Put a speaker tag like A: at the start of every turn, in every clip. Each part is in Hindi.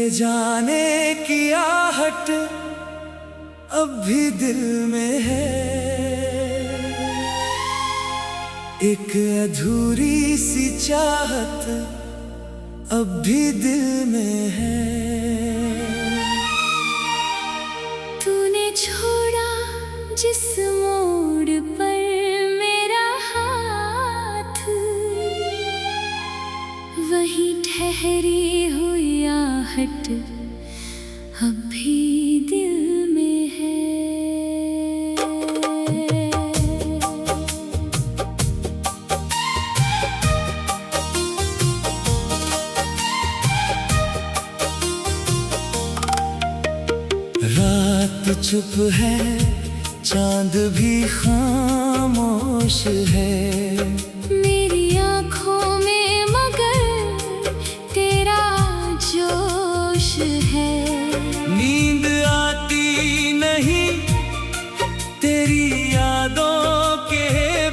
A: जाने की आहट अब भी दिल में है, एक अधूरी सी चाहत अब भी दिल में है।
B: तूने छोड़ा जिस मोड़ पर मेरा हाथ, वही ठहरी हुई आहट अब भी दिल में है।
A: रात चुप है, चांद भी खामोश है,
B: मेरी आँखों में मगर तेरा जोश है।
A: नींद आती नहीं तेरी यादों के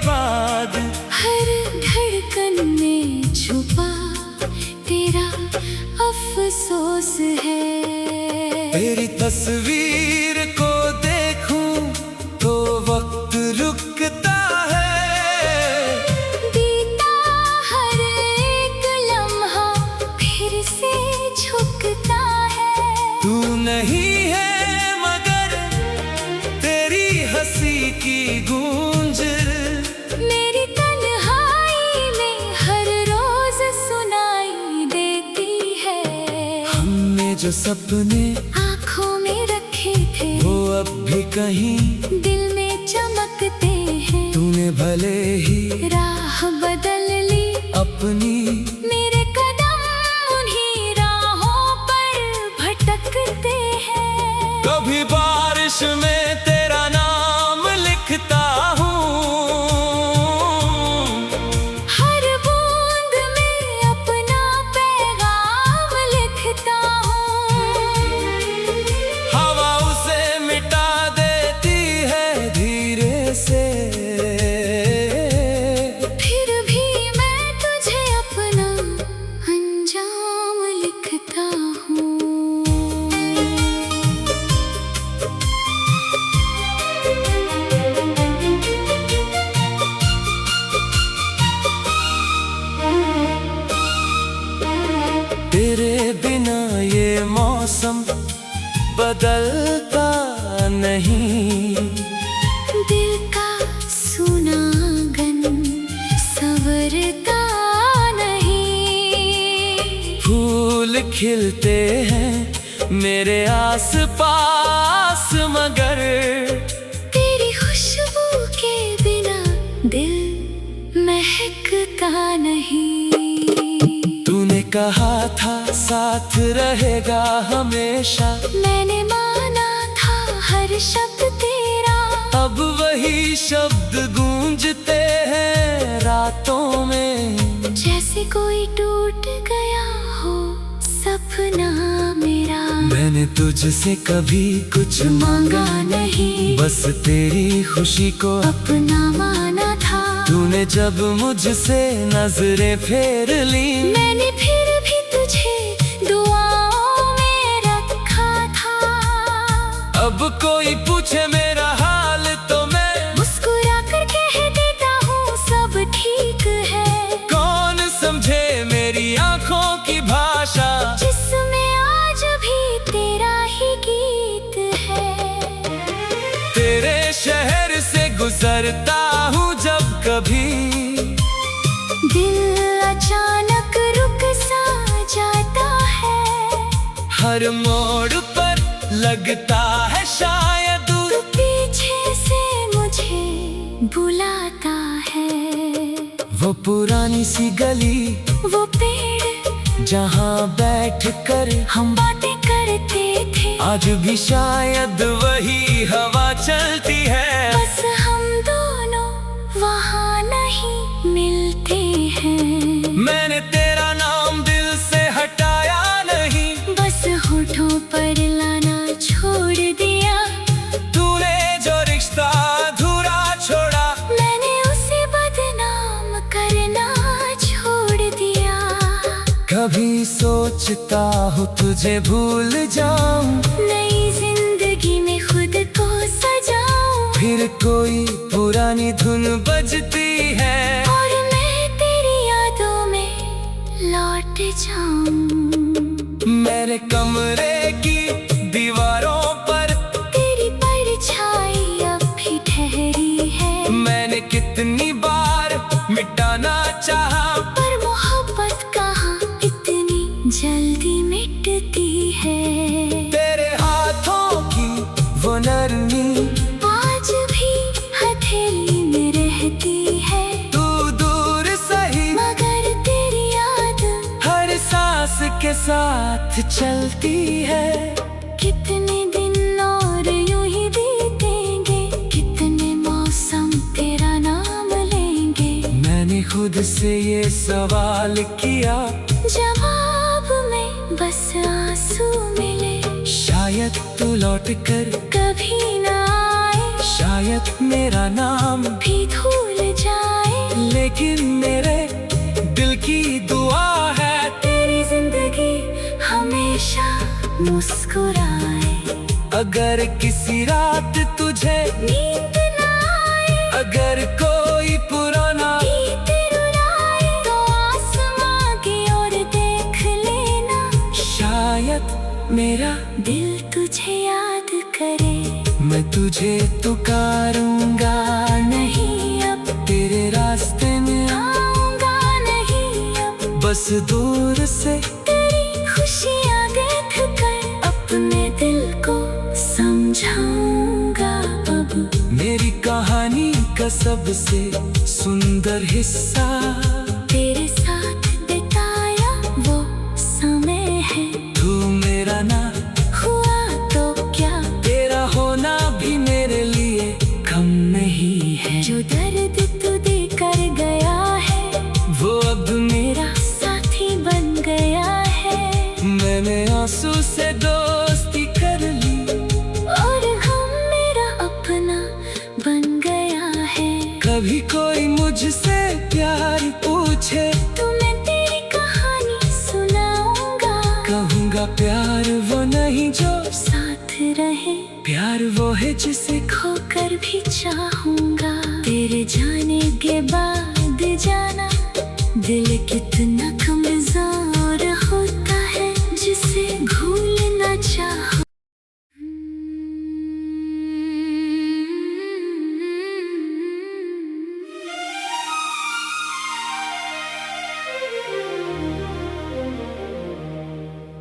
A: बाद,
B: हर धड़कन में छुपा तेरा अफसोस है।
A: तेरी तस्वीर को देखूं तो वक्त रुकता है,
B: बीता हर एक लम्हा फिर से झुकता है।
A: तू नहीं है मगर तेरी हंसी की गूंज
B: मेरी तन्हाई में हर रोज सुनाई देती है।
A: हमने जो सपने
B: आँखों में रखे थे
A: वो अब भी कहीं
B: दिल में चमकते हैं।
A: तूने भले ही
B: राह बदल ली
A: अपनी,
B: मेरे कदम उन्हीं राहों पर भटकते हैं।
A: कभी बारिश में तेरा नाम लिखता हूँ,
B: हर बूंद में अपना पैगाम लिखता हूँ।
A: हवा उसे मिटा देती है धीरे से,
B: फिर भी मैं तुझे अपना अंजाम लिखता हूँ।
A: तेरे बिना ये मौसम बदलता नहीं,
B: दिल का सुनागन संवरता नहीं।
A: फूल खिलते हैं मेरे आस-पास मगर
B: तेरी खुशबू के बिना दिल महकता नहीं।
A: तूने कहा था साथ रहेगा हमेशा,
B: मैंने माना था हर शब्द तेरा।
A: अब वही शब्द गूंजते हैं रातों में,
B: जैसे कोई टूट गया हो सपना मेरा।
A: मैंने तुझसे कभी कुछ
B: मांगा नहीं,
A: बस तेरी खुशी को
B: अपना माना था।
A: तूने जब मुझसे नजरें फेर ली,
B: मैंने फिर भी तुझे दुआओं में रखा था।
A: अब कोई पूछे मेरा हाल तो मैं
B: मुस्कुरा कर कह देता हूँ सब ठीक है।
A: कौन समझे मेरी आंखों की भाषा,
B: जिसमें आज भी तेरा ही गीत है।
A: तेरे शहर से गुजरता हूँ जब कभी,
B: दिल अचानक रुक सा जाता है।
A: हर मोड़ पर लगता है शायद
B: तू पीछे से मुझे बुलाता है।
A: वो पुरानी सी गली,
B: वो पेड़
A: जहाँ बैठ कर
B: हम बातें करते थे,
A: आज भी शायद वही हवा चलती है।
B: बस हम दोनों वहाँ नहीं मिलते हैं।
A: मैंने तेरा नाम दिल से हटाया नहीं,
B: बस होठों पर लाना छोड़ दिया।
A: तूने जो रिश्ता अधूरा छोड़ा,
B: मैंने उसे बदनाम करना छोड़ दिया।
A: कभी सोच सोचता हूँ तुझे भूल जाऊं,
B: नई जिंदगी में खुद को सजाऊं,
A: फिर कोई पुरानी धुन बजती है
B: और मैं तेरी यादों में लौट जाऊं।
A: मेरे कमरे की दीवारों पर
B: तेरी परछाई अब भी ठहरी है।
A: मैंने कितनी बार मिटाना चाहा,
B: पर मोहब्बत कहाँ इतनी जल्दी मिटती है।
A: तेरे हाथों की वो नरमी
B: आज भी हथेली में रहती है,
A: तू दूर सही
B: मगर तेरी याद
A: हर सांस के साथ चलती है।
B: कितने दिन और यूं ही बीतेंगे, कितने मौसम तेरा नाम लेंगे।
A: मैंने खुद से ये सवाल किया,
B: जवाब में बस आंसू मिले।
A: शायद तू लौट कर
B: कभी ना आए,
A: शायद मेरा नाम
B: भी भूल जाए,
A: लेकिन मेरे दिल की दुआ है
B: तेरी जिंदगी हमेशा मुस्कुराए।
A: अगर किसी रात तुझे
B: नींद ना आए,
A: अगर कोई पुराना
B: गीत रुलाए, तो आसमां की ओर देख लेना।
A: शायद मेरा
B: दिल तुझे याद करे,
A: मैं तुझे पुकारूंगा,
B: नहीं अब
A: तेरे रास्ते में
B: आऊंगा, नहीं अब
A: बस दूर से
B: तेरी खुशियाँ देख कर अपने दिल को समझाऊंगा। अब
A: मेरी कहानी का सबसे सुंदर हिस्सा
B: तेरे साथ बिताया वो समय है।
A: तू मेरा ना
B: हुआ तो क्या,
A: तेरा होना भी मेरे लिए कम नहीं है।
B: जो दर्द तू दे कर गया है,
A: वो अब
B: मेरा साथी बन गया है।
A: मैंने आंसू से दोस्ती कर ली,
B: और हम मेरा अपना बन गया है।
A: कभी कोई मुझसे प्यार पूछे
B: तो मैं तेरी कहानी सुनाऊंगा,
A: कहूँगा प्यार वो नहीं जो
B: साथ रहे,
A: प्यार वो है जिसे
B: खोकर भी चाहूंगा। तेरे जाने के बाद जाना, दिल कितना कमजोर होता है जिसे भूलना चाहो।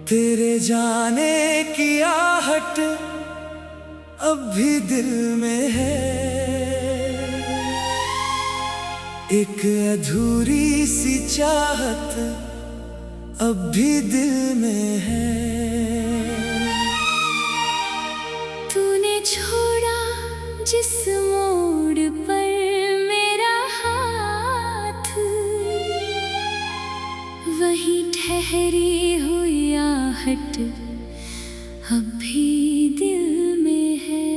A: तेरे जाने की आहट अब भी दिल में है, एक अधूरी सी चाहत अब भी दिल में है।
B: तूने छोड़ा जिस मोड़ पर मेरा हाथ, वही ठहरी हुई आहट अब भी दिल में है।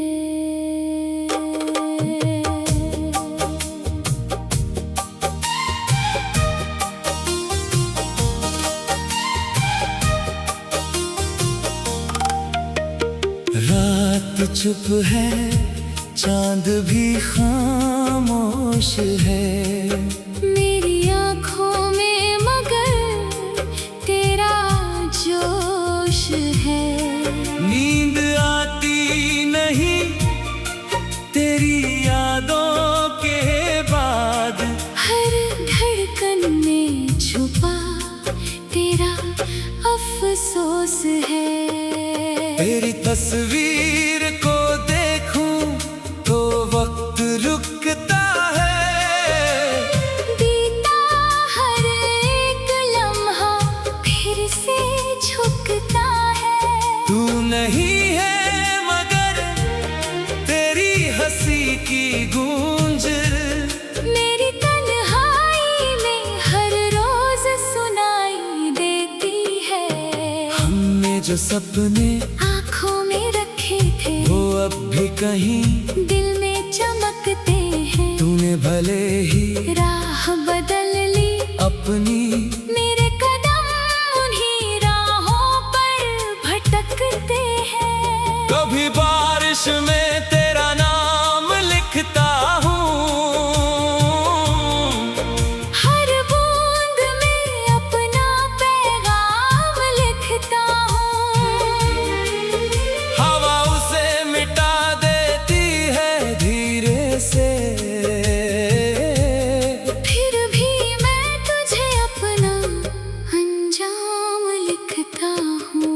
A: रात चुप है, चांद भी खामोश है,
B: मेरी आँखों में मगर तेरा जोश है।
A: नींद आती नहीं तेरी यादों के बाद,
B: हर धड़कन में छुपा तेरा अफसोस है।
A: तेरी तस्वीर को देखूं तो वक्त रुकता है,
B: बीता हर एक लम्हा फिर से झुकता है।
A: तू नहीं है मगर तेरी हंसी की गूंज
B: मेरी तन्हाई में हर रोज सुनाई देती है।
A: हमने जो सपने
B: आँखों में रखे थे,
A: वो अब भी कहीं
B: दिल में चमकते हैं।
A: तूने भले ही
B: राह बदल ली
A: अपनी,
B: मेरे कदम उन्हीं राहों
A: कभी बारिश में तेरा नाम लिखता हूँ,
B: हर बूंद में अपना पैगाम लिखता हूँ।
A: हवा उसे मिटा देती है धीरे से,
B: फिर भी मैं तुझे अपना अंजाम लिखता हूँ।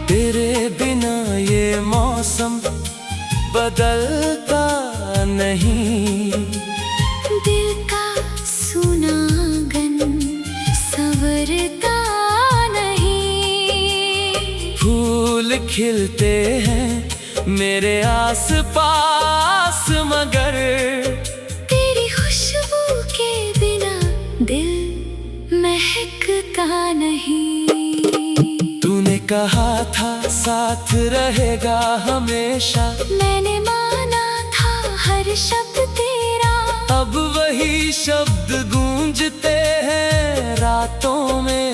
A: तेरे बिना ये मौसम बदलता नहीं,
B: दिल का सुनागन संवरता नहीं।
A: फूल खिलते हैं मेरे आस-पास मगर
B: तेरी खुशबू के बिना दिल महकता नहीं।
A: तूने कहा था साथ रहेगा हमेशा,
B: मैंने माना था हर शब्द तेरा।
A: अब वही शब्द गूंजते हैं रातों में,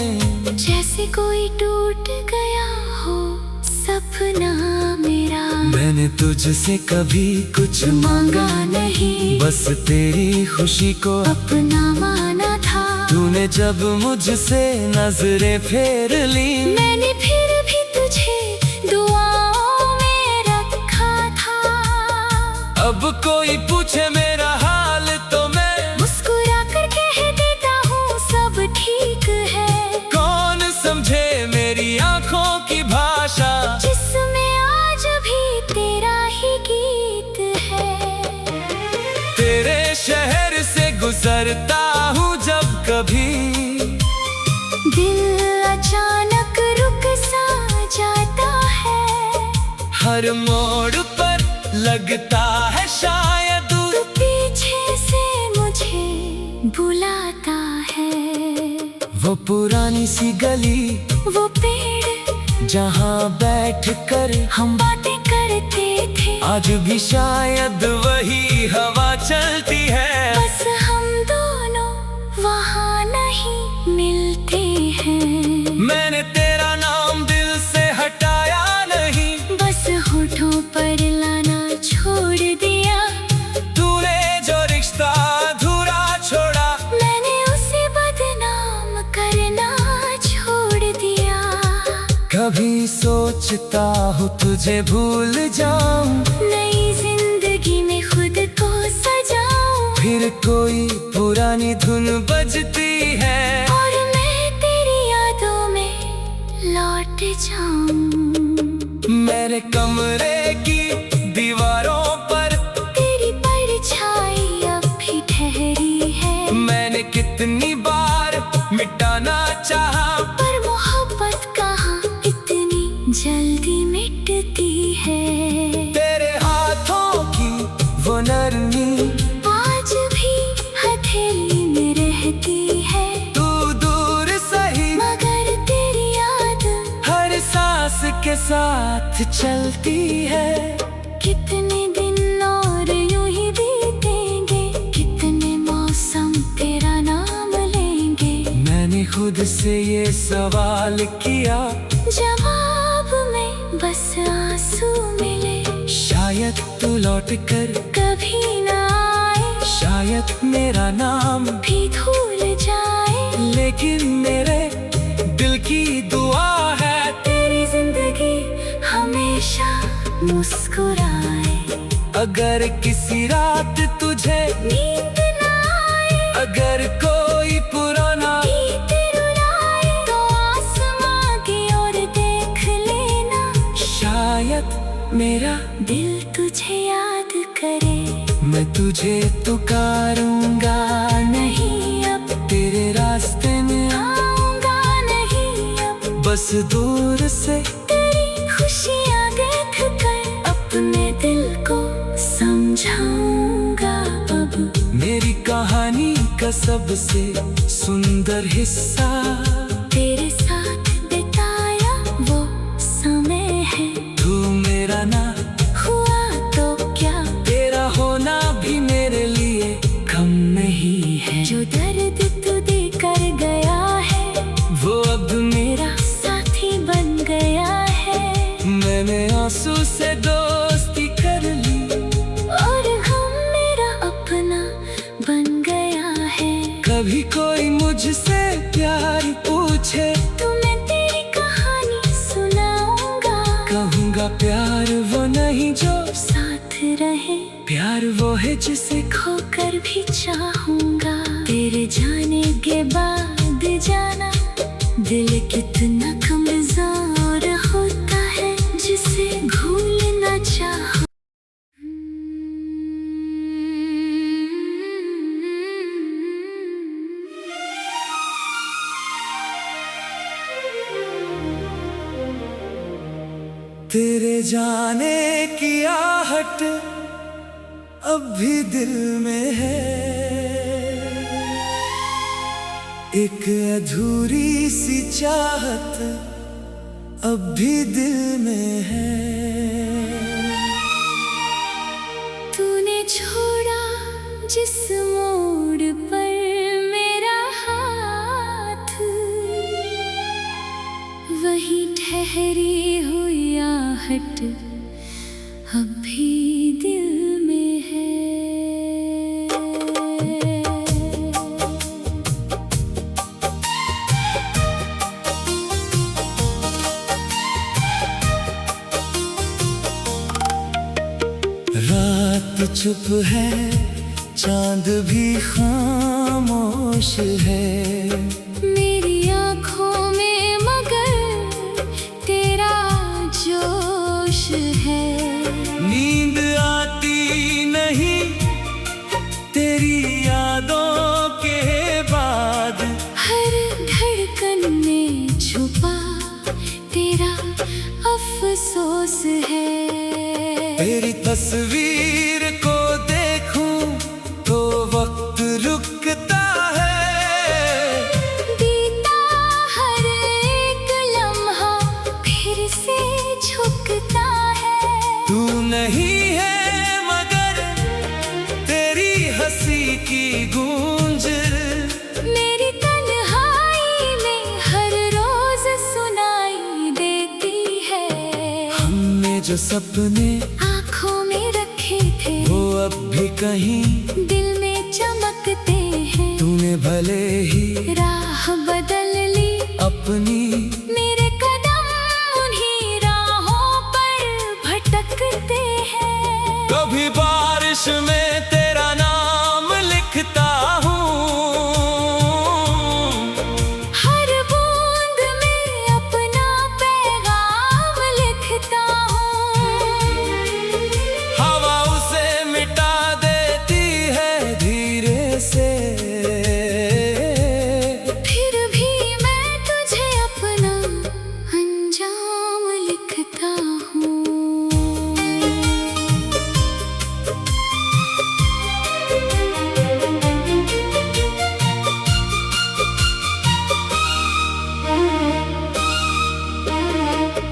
B: जैसे कोई टूट गया हो सपना मेरा।
A: मैंने तुझसे कभी कुछ
B: मांगा नहीं,
A: बस तेरी खुशी को
B: अपना माना था।
A: तूने जब मुझसे नजरें फेर ली,
B: मैंने फिर भी तुझे दुआओं में रखा था।
A: अब कोई पूछे मेरा हाल तो मैं
B: मुस्कुरा कर कह देता हूँ सब ठीक है।
A: कौन समझे मेरी आंखों की भाषा,
B: जिसमें आज भी तेरा ही गीत है।
A: तेरे शहर से गुजरता हूँ जब कभी,
B: दिल अचानक रुक सा जाता है।
A: हर मोड़ पर लगता है शायद
B: तू पीछे से मुझे बुलाता है।
A: वो पुरानी सी गली,
B: वो पेड़
A: जहाँ बैठकर
B: हम बातें करते थे,
A: आज भी शायद वही हवा चलती है।
B: बस हम दोनों वहाँ नहीं मिलते हैं।
A: मैंने तेरा नाम दिल से हटाया नहीं,
B: बस होठों पर लाना छोड़ दिया।
A: तूने जो रिश्ता अधूरा छोड़ा,
B: मैंने उसे बदनाम करना छोड़ दिया।
A: कभी सोचता हूँ तुझे भूल जाऊं,
B: नई जिंदगी में खुद को सजाऊं,
A: फिर कोई पुरानी धुन बजती है
B: और मैं तेरी यादों में लौट जाऊं।
A: मेरे कमरे की दीवारों पर
B: तेरी परछाई अब भी ठहरी है।
A: मैंने कितनी बार मिटाना चाहा,
B: पर मोहब्बत कहाँ इतनी जल्दी मिटती है।
A: तेरे हाथों की वो नरमी
B: आज भी हथेली में रहती है,
A: तू दूर सही
B: मगर तेरी याद
A: हर सांस के साथ चलती है।
B: कितने दिन और यूं ही बीतेंगे, कितने मौसम तेरा नाम लेंगे।
A: मैंने खुद से ये सवाल किया,
B: जवाब में बस आंसू मिले।
A: शायद तू लौट कर
B: कभी ना आए,
A: शायद मेरा नाम
B: भी भूल जाए।
A: लेकिन मेरे दिल की दुआ है
B: तेरी जिंदगी हमेशा मुस्कुराए।
A: अगर किसी रात तुझे
B: नींद ना आए,
A: अगर कोई पुराना
B: गीत रुलाए, तो आसमां की ओर देख लेना।
A: शायद मेरा
B: दिल तुझे याद करे।
A: मैं तुझे पुकारूंगा
B: नहीं अब
A: तेरे रास्ते में
B: आऊंगा नहीं अब,
A: बस दूर से
B: तेरी खुशियाँ देख कर अपने दिल को समझाऊंगा अब।
A: मेरी कहानी का सबसे सुंदर हिस्सा
B: तेरे साथ बिताया वो समय है।
A: तू मेरा ना
B: हुआ तो क्या, प्यार वो है जिसे खोकर भी चाहूंगा। तेरे जाने के बाद जाना दिल कितना कमजोर होता है, जिसे भूलना चाहूं।
A: तेरे जाने की आहट अब भी दिल में है, एक अधूरी सी चाहत अब भी दिल में है।
B: तूने छोड़ा जिस मोड़ पर मेरा हाथ, वही ठहरी हुई आहट अब भी दिल में है।
A: रात चुप है, चांद भी खामोश है,
B: मेरी आँखों में मगर तेरा जोश है।
A: नींद आती नहीं तेरी यादों के बाद,
B: हर धड़कन में छुपा तेरा अफसोस है।
A: तेरी तस्वीर को देखूं तो वक्त रुकता है,
B: बीता हर एक लम्हा फिर से झुकता है।
A: तू नहीं है मगर तेरी हंसी की गूंज
B: मेरी तन्हाई में हर रोज सुनाई देती है।
A: हमने जो सपने
B: आँखों में रखे थे
A: वो अब भी कहीं
B: दिल में चमकते हैं।
A: तूने भले ही
B: राह बदल ली
A: अपनी,
B: मेरे कदम उन्हीं राहों पर भटकते हैं।
A: कभी बारिश में तेरा नाम लिखता हूँ,
B: हर बूंद में अपना पैगाम लिखता हूँ।
A: हवा उसे मिटा देती है धीरे से,
B: फिर भी मैं तुझे अपना अंजाम लिखता हूँ।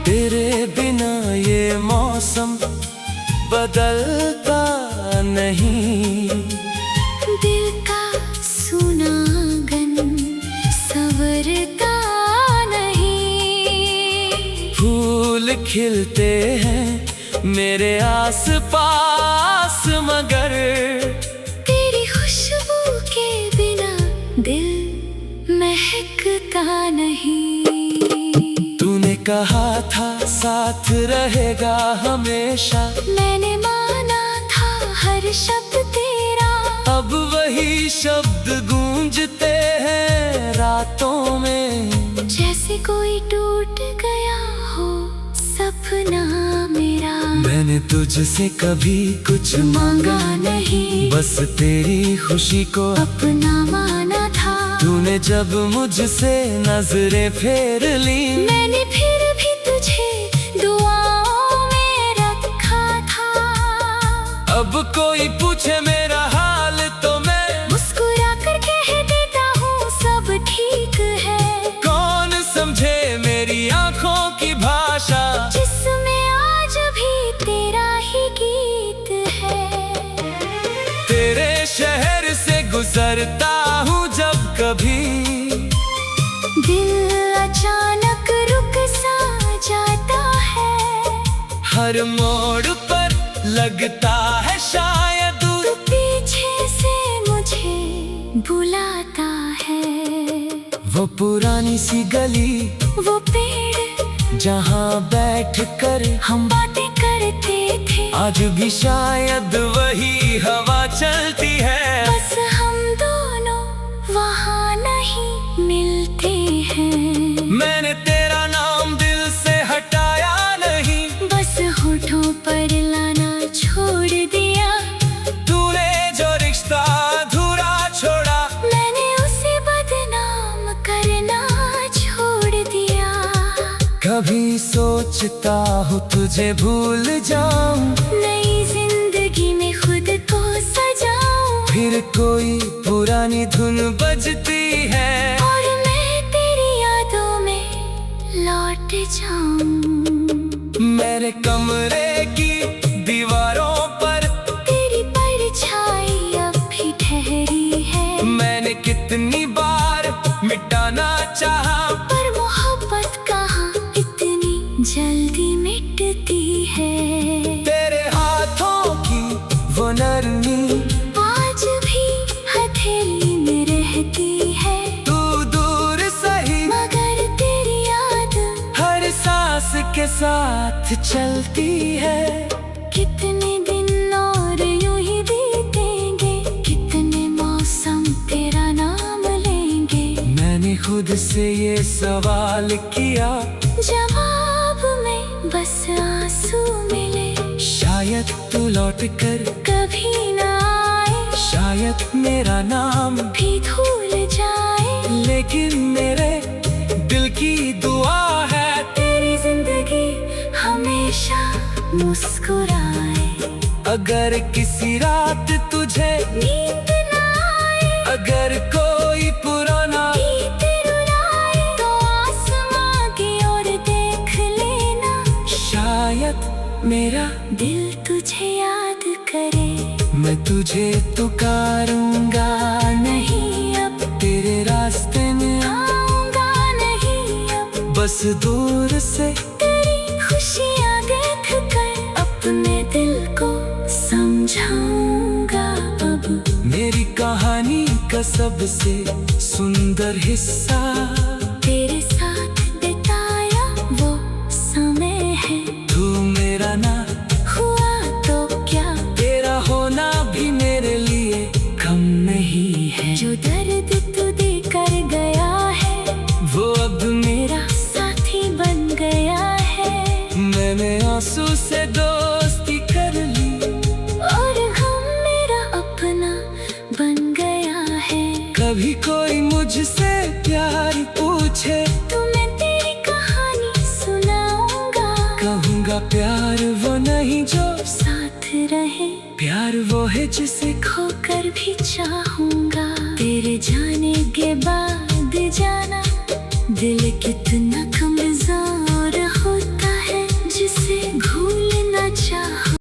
A: तेरे बिना ये मौसम बदलता नहीं,
B: दिल का सुनागन संवरता नहीं।
A: फूल खिलते हैं मेरे आस पास मगर
B: तेरी खुशबू के बिना दिल महकता नहीं।
A: तूने कहा था साथ रहेगा हमेशा,
B: मैंने माना था हर शब्द तेरा।
A: अब वही शब्द गूंजते हैं रातों में,
B: जैसे कोई टूट गया हो सपना मेरा।
A: मैंने तुझसे कभी कुछ
B: मांगा नहीं,
A: बस तेरी खुशी को
B: अपना माना था।
A: तूने जब मुझसे नजरें फेर ली,
B: मैंने फिर भी तुझे दुआओं में रखा था।
A: अब कोई पूछे मेरा हाल तो मैं
B: मुस्कुरा कर कह देता हूँ सब ठीक है।
A: कौन समझे मेरी आंखों की भाषा,
B: जिसमें आज भी तेरा ही गीत है।
A: तेरे शहर से गुजरता हूँ जब कभी,
B: दिल अचानक रुक सा जाता है।
A: हर मोड़ पर लगता है शायद
B: तू पीछे से मुझे बुलाता है।
A: वो पुरानी सी गली,
B: वो पेड़
A: जहाँ बैठ कर
B: हम बातें करते थे।
A: आज भी शायद वही हवा चलती है,
B: बस हम दोनों वहाँ नहीं मिलते हैं।
A: मैंने तेरा नाम दिल से हटाया नहीं,
B: बस होठों पर लाना छोड़ दिया।
A: तूने जो रिश्ता अधूरा छोड़ा,
B: मैंने उसे बदनाम करना छोड़ दिया।
A: कभी सोचता हूँ तुझे भूल जाऊं,
B: नई जिंदगी में खुद को सजाऊं,
A: फिर कोई पुरानी धुन बजती है
B: और मैं तेरी यादों में लौट जाऊं।
A: मेरे कमरे की दीवारों पर
B: तेरी परछाई अब भी ठहरी है।
A: मैंने कितनी बार मिटाना चाहा,
B: पर मोहब्बत कहाँ इतनी जल्दी मिटती है।
A: तेरे हाथों की वो नरमी
B: आज भी हथेली में रहती है,
A: तू दूर सही
B: मगर तेरी याद
A: हर सांस के साथ चलती है।
B: कितने दिन और यूं ही बीतेंगे, कितने मौसम तेरा नाम लेंगे।
A: मैंने खुद से ये सवाल किया,
B: जवाब में बस आंसू मिले।
A: शायद तू लौट कर
B: कभी ना आए,
A: शायद मेरा नाम,
B: भी भूल जाए।
A: लेकिन मेरे दिल की दुआ है
B: तेरी जिंदगी हमेशा मुस्कुराए।
A: अगर किसी रात तुझे
B: नींद ना आए,
A: अगर कोई पुराना
B: गीत रुलाए, तो आसमां की ओर देख लेना।
A: शायद मेरा
B: दिल तुझे याद करे,
A: मैं तुझे पुकारूंगा
B: नहीं अब
A: तेरे रास्ते में
B: आऊंगा नहीं अब।
A: बस दूर से
B: तेरी खुशियाँ देख कर अपने दिल को समझाऊंगा अब।
A: मेरी कहानी का सबसे सुंदर हिस्सा
B: तेरे साथ बिताया वो समय है।
A: तू मेरा ना
B: हुआ तो क्या,
A: तेरा होना भी मेरे लिए कम नहीं है।
B: जो दर्द तू दे कर गया है,
A: वो अब
B: मेरा साथी बन गया है।
A: मैंने आंसू से दोस्ती कर ली,
B: और गम मेरा अपना बन गया है।
A: कभी कोई मुझसे प्यार पूछे
B: तो मैं तेरी कहानी सुनाऊंगा।
A: कहूँगा प्यार वो नहीं जो
B: साथ रहे,
A: प्यार वो है जिसे
B: खोकर भी चाहूंगा। तेरे जाने के बाद जाना दिल कितना